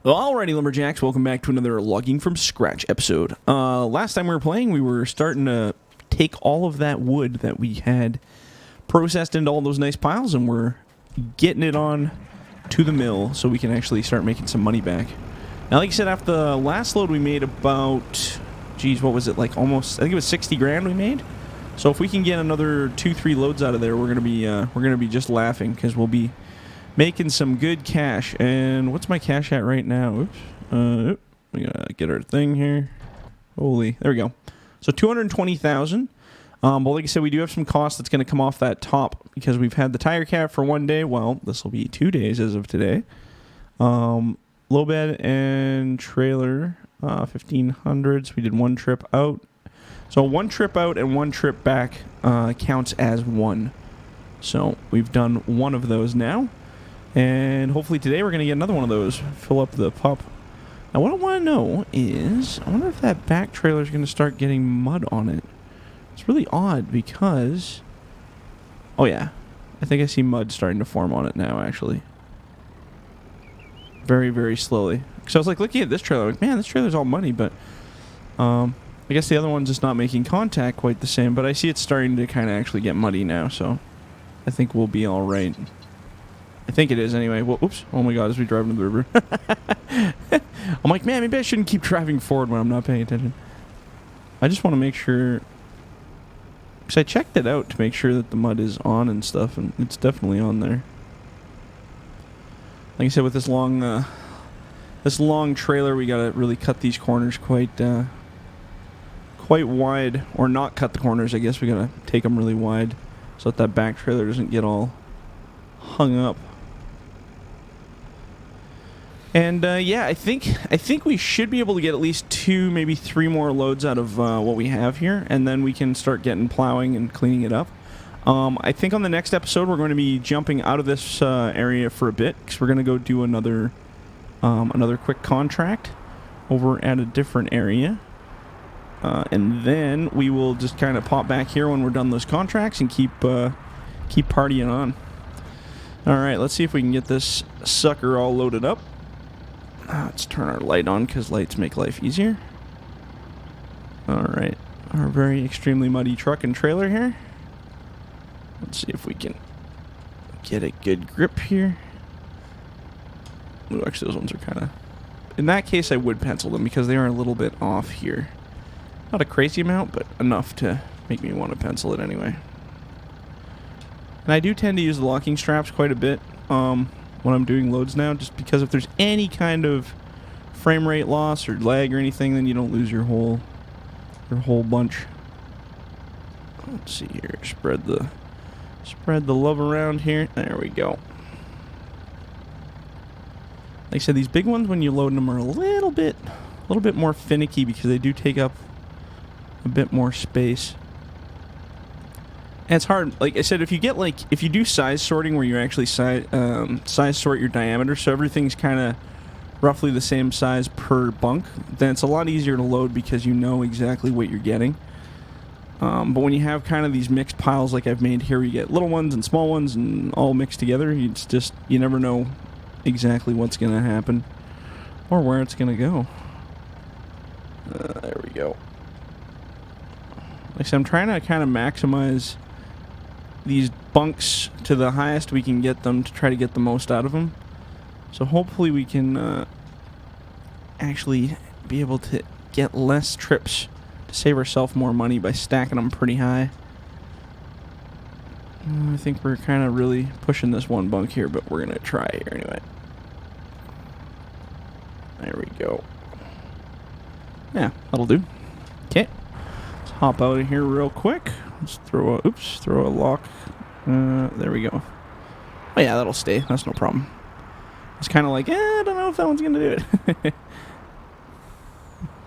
Alrighty, Lumberjacks, welcome back to another Logging from Scratch episode. Last time we were playing, we were starting to take all of that wood that we had processed into all those nice piles, and we're getting it on to the mill so we can actually start making some money back. Now, like I said, after the last load, we made about, geez, what was it, like almost, I think it was 60 grand we made. So if we can get another 2-3 loads out of there, we're gonna be just laughing, because we'll be making some good cash. And what's my cash at right now? Oops. We gotta get our thing here. Holy, there we go. So 220,000. But like I said, we do have some cost that's going to come off that top because we've had the tire cap for 1 day. Well, this will be 2 days as of today. Low bed and trailer, 1,500. We did 1 trip out. So 1 trip out and 1 trip back counts as 1. So we've done 1 of those now. And hopefully today we're going to get another one of those. Fill up the pup. Now what I want to know is, I wonder if that back trailer is going to start getting mud on it. It's really odd because, oh yeah, I think I see mud starting to form on it now, actually. Very, very slowly. So I was like looking at this trailer, like, man, this trailer's all muddy, but I guess the other one's just not making contact quite the same, but I see it's starting to kind of actually get muddy now, so I think we'll be all right. I think it is anyway. Well, oops. Oh my god, as we drive into the river. I'm like, man, maybe I shouldn't keep driving forward when I'm not paying attention. I just want to make sure, because I checked it out to make sure that the mud is on and stuff, and it's definitely on there. Like I said, with this long trailer, we gotta really cut these corners quite wide, or not cut the corners. I guess we gotta take them really wide so that back trailer doesn't get all hung up. And yeah, I think we should be able to get at least 2, maybe 3 more loads out of what we have here, and then we can start getting plowing and cleaning it up. I think on the next episode we're going to be jumping out of this area for a bit, because we're going to go do another quick contract over at a different area, and then we will just kind of pop back here when we're done those contracts and keep partying on. All right, let's see if we can get this sucker all loaded up. Let's turn our light on because lights make life easier. Alright, our very extremely muddy truck and trailer here. Let's see if we can get a good grip here. Ooh, actually those ones are kind of... In that case I would pencil them because they are a little bit off here. Not a crazy amount, but enough to make me want to pencil it anyway. And I do tend to use the locking straps quite a bit when I'm doing loads now, just because if there's any kind of frame rate loss or lag or anything, then you don't lose your whole bunch. Let's see here, spread the love around here. There we go. Like I said, these big ones when you load them are a little bit more finicky because they do take up a bit more space. And it's hard, like I said, if you do size sorting where you actually size sort your diameter, so everything's kind of roughly the same size per bunk, then it's a lot easier to load because you know exactly what you're getting. But when you have kind of these mixed piles like I've made here, you get little ones and small ones and all mixed together, it's just, you never know exactly what's going to happen or where it's going to go. There we go. Like I said, I'm trying to kind of maximize these bunks to the highest we can get them to try to get the most out of them. So hopefully we can actually be able to get less trips to save ourselves more money by stacking them pretty high. I think we're kind of really pushing this one bunk here, but we're going to try here anyway. There we go. Yeah, that'll do. Okay. Let's hop out of here real quick. Let's throw a lock. There we go. Oh yeah, that'll stay. That's no problem. It's kind of like, I don't know if that one's going to do it.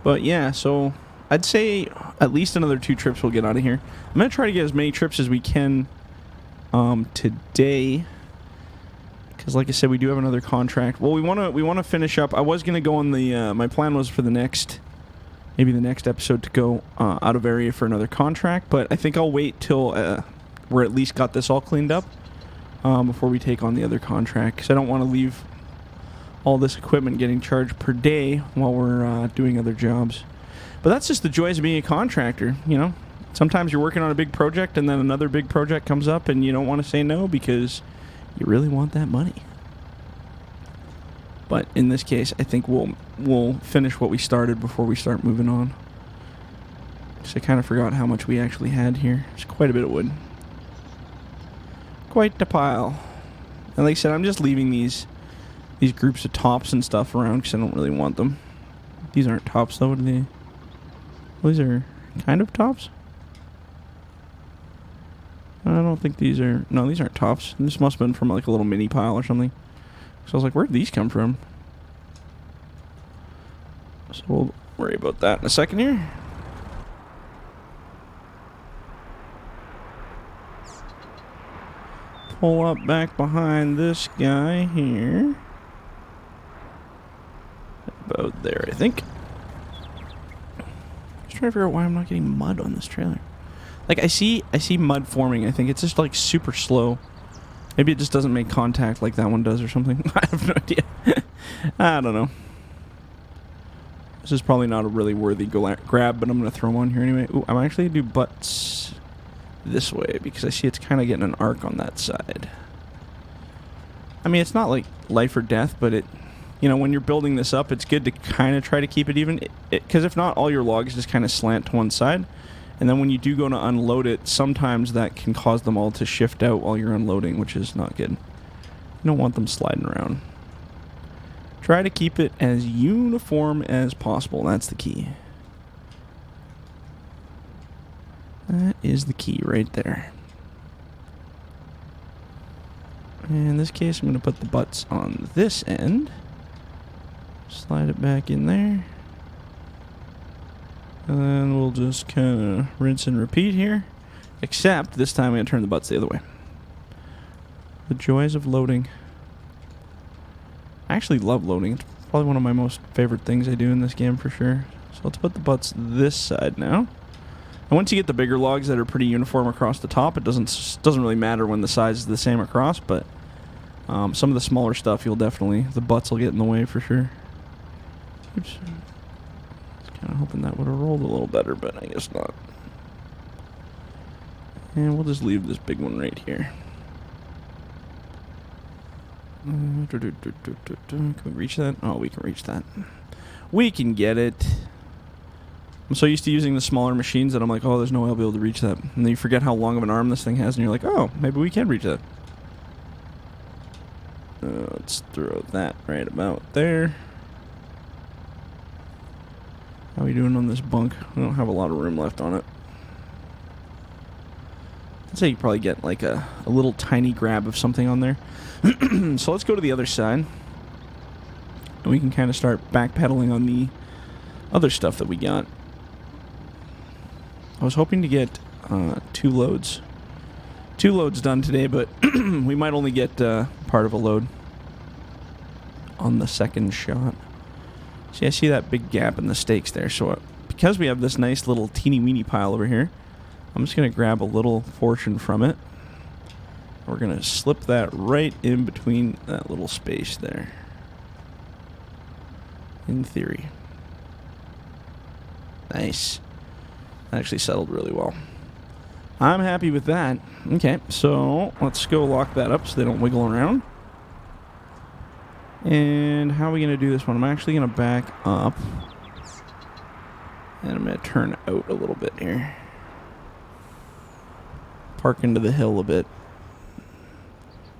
But yeah, so I'd say at least another 2 trips we'll get out of here. I'm going to try to get as many trips as we can today. Because like I said, we do have another contract. Well, we want to finish up. I was going to go on the, my plan was for maybe the next episode to go out of area for another contract, but I think I'll wait till we're at least got this all cleaned up before we take on the other contract, because I don't want to leave all this equipment getting charged per day while we're doing other jobs. But that's just the joys of being a contractor, you know. Sometimes you're working on a big project and then another big project comes up and you don't want to say no because you really want that money. But in this case, I think we'll finish what we started before we start moving on. So I kind of forgot how much we actually had here. It's quite a bit of wood. Quite the pile. And like I said, I'm just leaving these groups of tops and stuff around because I don't really want them. These aren't tops though, what are they? These are kind of tops? I don't think these are... No, these aren't tops. This must have been from like a little mini pile or something. So I was like, where'd these come from? So we'll worry about that in a second here. Pull up back behind this guy here. About there, I think. Just trying to figure out why I'm not getting mud on this trailer. Like, I see mud forming. I think it's just, like, super slow. Maybe it just doesn't make contact like that one does or something. I have no idea. I don't know. This is probably not a really worthy grab, but I'm going to throw them on here anyway. Ooh, I'm actually going to do butts this way because I see it's kind of getting an arc on that side. I mean, it's not, like, life or death, but it... You know, when you're building this up, it's good to kind of try to keep it even. Because if not, all your logs just kind of slant to one side. And then when you do go to unload it, sometimes that can cause them all to shift out while you're unloading, which is not good. You don't want them sliding around. Try to keep it as uniform as possible. That's the key. That is the key right there. In this case, I'm going to put the butts on this end. Slide it back in there. And then we'll just kind of rinse and repeat here. Except this time I'm going to turn the butts the other way. The joys of loading. I actually love loading. It's probably one of my most favorite things I do in this game for sure. So let's put the butts this side now. And once you get the bigger logs that are pretty uniform across the top, it doesn't really matter when the size is the same across, but some of the smaller stuff the butts will get in the way for sure. Oops. I was kind of hoping that would have rolled a little better, but I guess not. And we'll just leave this big one right here. Can we reach that? Oh, we can reach that. We can get it. I'm so used to using the smaller machines that I'm like, oh, there's no way I'll be able to reach that. And then you forget how long of an arm this thing has, and you're like, oh, maybe we can reach that. Let's throw that right about there. How are we doing on this bunk? We don't have a lot of room left on it. I'd say you probably get like a little tiny grab of something on there. So let's go to the other side. And we can kind of start backpedaling on the other stuff that we got. I was hoping to get 2 loads. 2 loads done today, but we might only get part of a load on the second shot. See, I see that big gap in the stakes there. So because we have this nice little teeny-weeny pile over here, I'm just going to grab a little portion from it. We're going to slip that right in between that little space there. In theory. Nice. That actually settled really well. I'm happy with that. Okay, so let's go lock that up so they don't wiggle around. And how are we going to do this one? I'm actually going to back up. And I'm going to turn out a little bit here. Park into the hill a bit.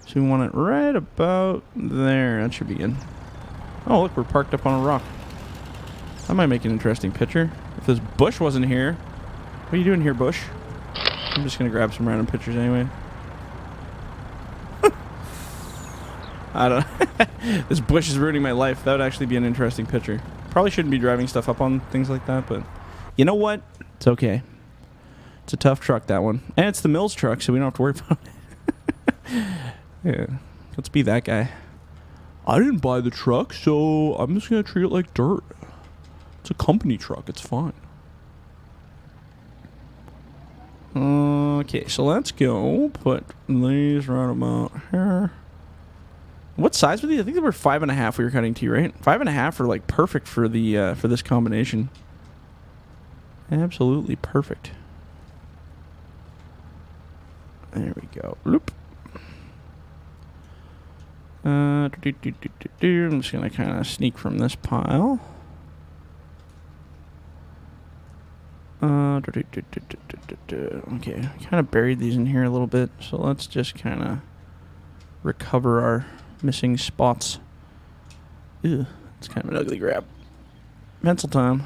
So we want it right about there. That should be good. Oh, look, we're parked up on a rock. That might make an interesting picture. If this bush wasn't here. What are you doing here, bush? I'm just going to grab some random pictures anyway. I don't know. This bush is ruining my life. That would actually be an interesting picture. Probably shouldn't be driving stuff up on things like that, but you know what? It's okay. It's a tough truck, that one. And it's the Mills truck, so we don't have to worry about it. Yeah. Let's be that guy. I didn't buy the truck, so I'm just going to treat it like dirt. It's a company truck. It's fine. Okay, so let's go put these right about here. What size were these? I think they were 5.5 we were cutting to, right? 5.5 are like perfect for the for this combination. Absolutely perfect. There we go. Loop. I'm just gonna kind of sneak from this pile. Okay, kind of buried these in here a little bit, so let's just kind of recover our missing spots. Ew, it's kind of an ugly grab. Pencil time.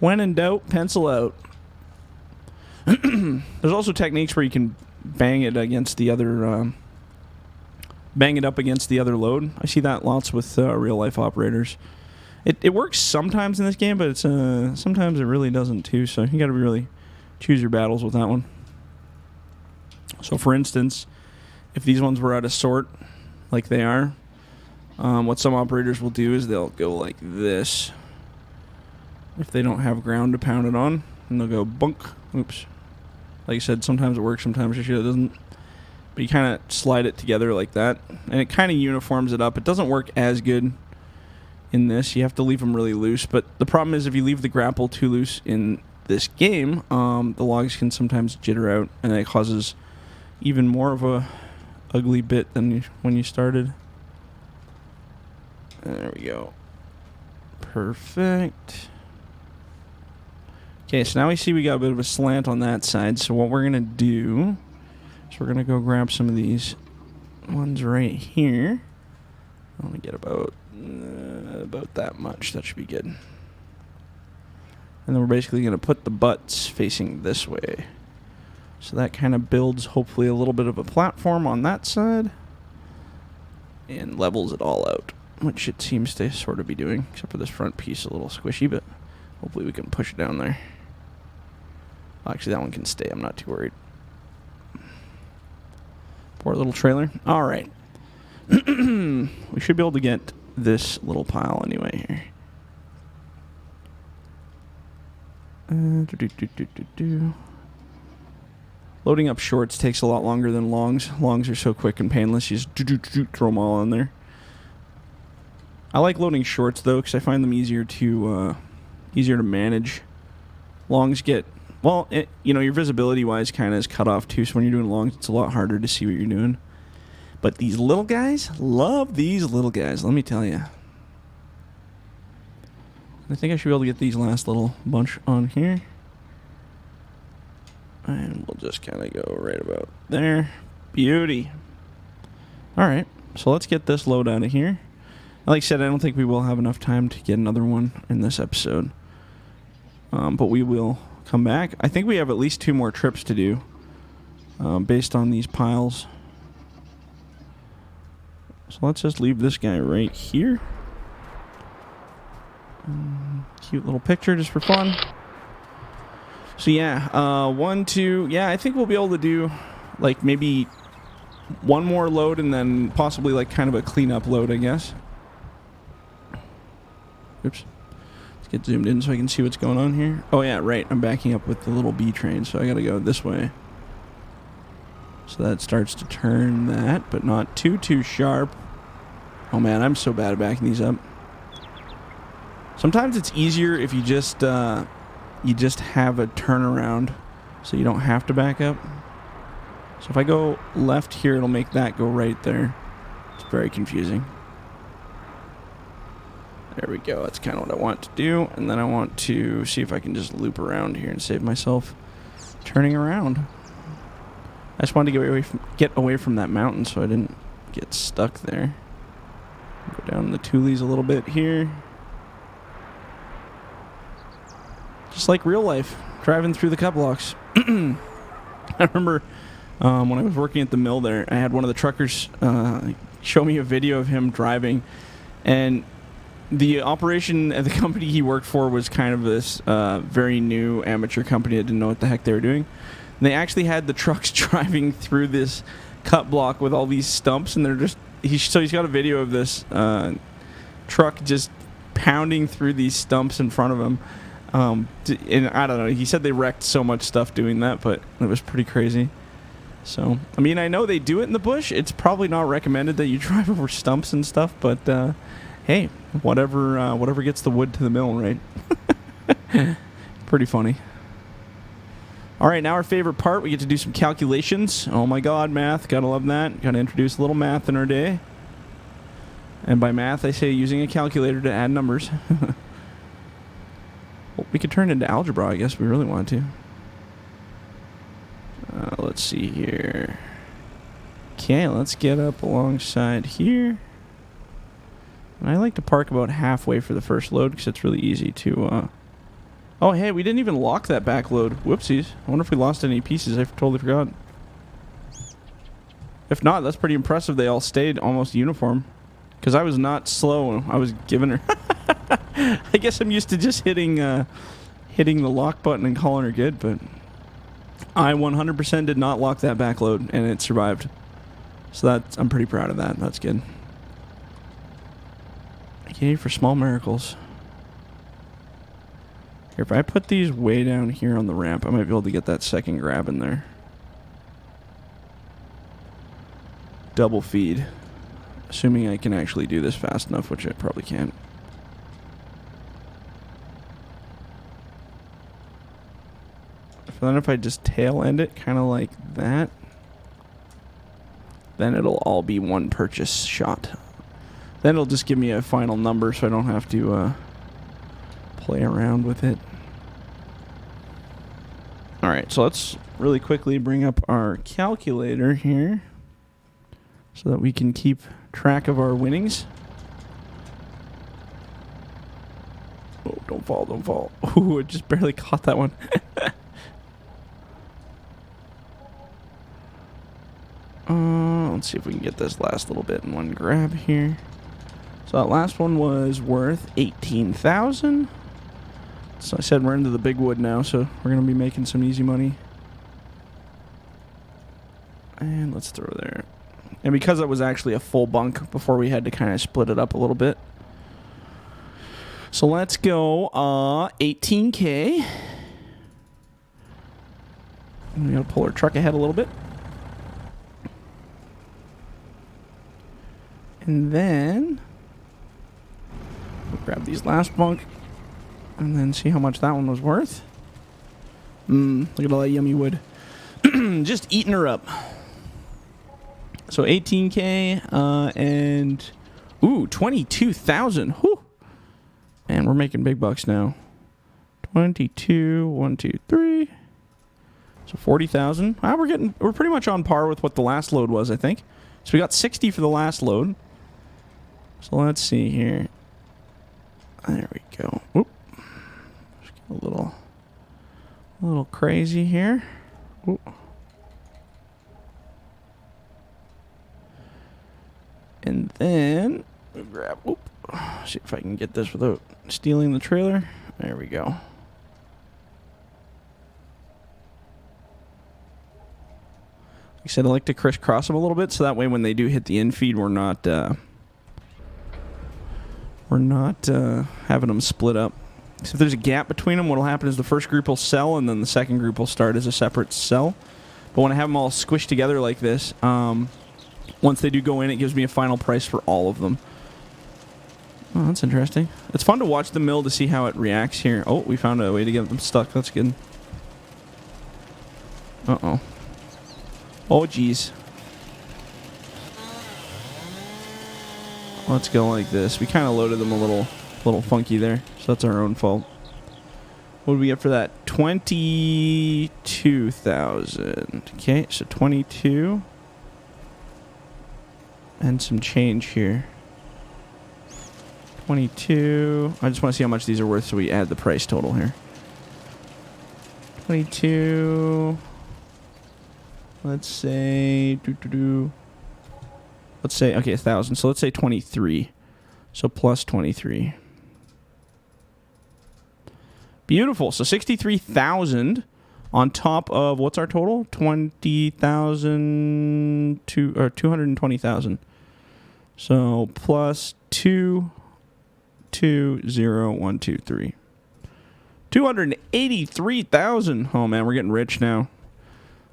When in doubt, pencil out. There's also techniques where you can bang it against the other, bang it up against the other load. I see that lots with real life operators. It works sometimes in this game, but it's sometimes it really doesn't too. So you got to really choose your battles with that one. So for instance, if these ones were out of sort, like they are, what some operators will do is they'll go like this. If they don't have ground to pound it on, and they'll go bunk. Oops. Like I said, sometimes it works, sometimes it doesn't. But you kind of slide it together like that, and it kind of uniforms it up. It doesn't work as good in this. You have to leave them really loose. But the problem is if you leave the grapple too loose in this game, the logs can sometimes jitter out, and it causes even more of a ugly bit than when you started. There we go. Perfect. Okay, so now we see we got a bit of a slant on that side. So what we're going to do is we're going to go grab some of these ones right here. I want to get about that much. That should be good. And then we're basically going to put the butts facing this way. So that kind of builds hopefully a little bit of a platform on that side and levels it all out, which it seems to sort of be doing, except for this front piece a little squishy, but hopefully we can push it down there. Actually, that one can stay. I'm not too worried. Poor little trailer. All right. We should be able to get this little pile anyway here. Loading up shorts takes a lot longer than longs. Longs are so quick and painless. You just throw them all in there. I like loading shorts though because I find them easier to manage. Longs get your visibility wise kind of is cut off too. So when you're doing longs, it's a lot harder to see what you're doing. But these little guys, love these little guys. Let me tell you. I think I should be able to get these last little bunch on here. And we'll just kind of go right about there. Beauty. Alright, so let's get this load out of here. Like I said, I don't think we will have enough time to get another one in this episode. But we will come back. I think we have at least 2 more trips to do based on these piles. So let's just leave this guy right here. Cute little picture just for fun. So yeah, 1, 2, yeah, I think we'll be able to do like maybe one more load and then possibly like kind of a cleanup load, I guess. Oops. Let's get zoomed in so I can see what's going on here. Oh yeah, right, I'm backing up with the little B train, so I gotta go this way. So that starts to turn that, but not too sharp. Oh man, I'm so bad at backing these up. Sometimes it's easier if you just have a turnaround so you don't have to back up. So if I go left here, it'll make that go right there. It's very confusing. There we go. That's kind of what I want to do. And then I want to see if I can just loop around here and save myself turning around. I just wanted to get away from that mountain so I didn't get stuck there. Go down the Tules a little bit here. Just like real life, driving through the cut blocks. I remember when I was working at the mill there, I had one of the truckers show me a video of him driving, and the operation at the company he worked for was kind of this very new amateur company that didn't know what the heck they were doing. And they actually had the trucks driving through this cut block with all these stumps, and they're just he's got a video of this truck just pounding through these stumps in front of him. And I don't know, he said they wrecked so much stuff doing that, but it was pretty crazy. So, I mean, I know they do it in the bush. It's probably not recommended that you drive over stumps and stuff, but hey, whatever gets the wood to the mill, right? Pretty funny. All right, now our favorite part, we get to do some calculations. Oh my God, math, gotta love that. Gotta introduce a little math in our day. And by math, I say using a calculator to add numbers. Well, we could turn it into algebra, I guess, if we really want to. Let's see here. Okay, let's get up alongside here. And I like to park about halfway for the first load because it's really easy to... Oh, hey, we didn't even lock that back load. Whoopsies. I wonder if we lost any pieces. I totally forgot. If not, that's pretty impressive. They all stayed almost uniform. Because I was not slow. I was giving her... I guess I'm used to just hitting the lock button and calling her good, but... I 100% did not lock that back load, and it survived. So I'm pretty proud of that. That's good. Okay, for small miracles. Here, if I put these way down here on the ramp, I might be able to get that second grab in there. Double feed. Assuming I can actually do this fast enough, which I probably can't. Then if I just tail end it, kind of like that, then it'll all be one purchase shot. Then it'll just give me a final number so I don't have to play around with it. Alright, so let's really quickly bring up our calculator here so that we can keep track of our winnings. Oh, don't fall, don't fall. Ooh, I just barely caught that one. Let's see if we can get this last little bit in one grab here. So that last one was worth 18,000. So I said we're into the big wood now, so we're going to be making some easy money. And let's throw there. And because it was actually a full bunk before, we had to kind of split it up a little bit. So let's go 18K. We got to pull our truck ahead a little bit. And then we'll grab these last bunk and then see how much that one was worth. Look at all that yummy wood. Just eating her up. So 18K and ooh, 22,000. Whew. And we're making big bucks now. 22, 1, 2, 3. So 40,000. We're pretty much on par with what the last load was, I think. So we got 60 for the last load. So let's see here. There we go. Oop. Just get a little crazy here. Oop. And then we'll grab. Oop. See if I can get this without stealing the trailer. There we go. Like I said, I like to crisscross them a little bit, so that way when they do hit the infeed, we're not having them split up. So if there's a gap between them, what will happen is the first group will sell, and then the second group will start as a separate cell. But when I have them all squished together like this, once they do go in, it gives me a final price for all of them. Oh, that's interesting. It's fun to watch the mill to see how it reacts here. Oh, we found a way to get them stuck. That's good. Uh-oh. Oh, geez. Let's go like this. We kind of loaded them a little funky there, so that's our own fault. What did we get for that? 22,000. Okay, so 22. And some change here. 22. I just want to see how much these are worth, so we add the price total here. 22. Let's say... Let's say, okay, 1,000. So let's say 23. So plus 23. Beautiful. So 63,000 on top of, what's our total? 20,000 or 220,000. So plus 2, 2, 0, 1, 2, 3. 283,000. Oh man, we're getting rich now.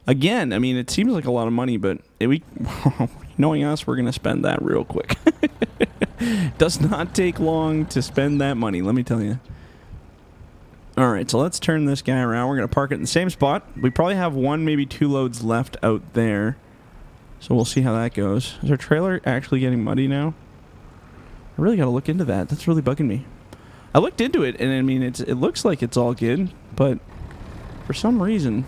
Again, I mean, it seems like a lot of money, but knowing us, we're going to spend that real quick. Does not take long to spend that money, let me tell you. All right, so let's turn this guy around. We're going to park it in the same spot. We probably have 1, maybe 2 loads left out there. So we'll see how that goes. Is our trailer actually getting muddy now? I really got to look into that. That's really bugging me. I looked into it, and I mean, it looks like it's all good, but for some reason...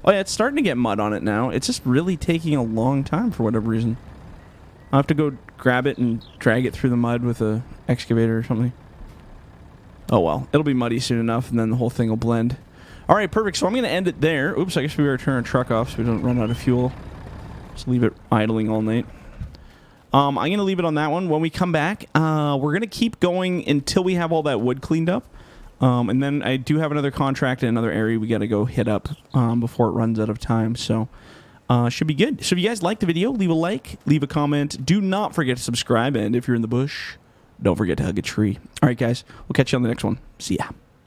Oh, yeah, it's starting to get mud on it now. It's just really taking a long time for whatever reason. I'll have to go grab it and drag it through the mud with a excavator or something. Oh, well. It'll be muddy soon enough, and then the whole thing will blend. All right, perfect. So I'm going to end it there. Oops, I guess we better turn our truck off so we don't run out of fuel. Just leave it idling all night. I'm going to leave it on that one. When we come back, we're going to keep going until we have all that wood cleaned up. And then I do have another contract in another area we got to go hit up before it runs out of time. So should be good. So if you guys like the video, leave a like, leave a comment. Do not forget to subscribe. And if you're in the bush, don't forget to hug a tree. All right, guys. We'll catch you on the next one. See ya.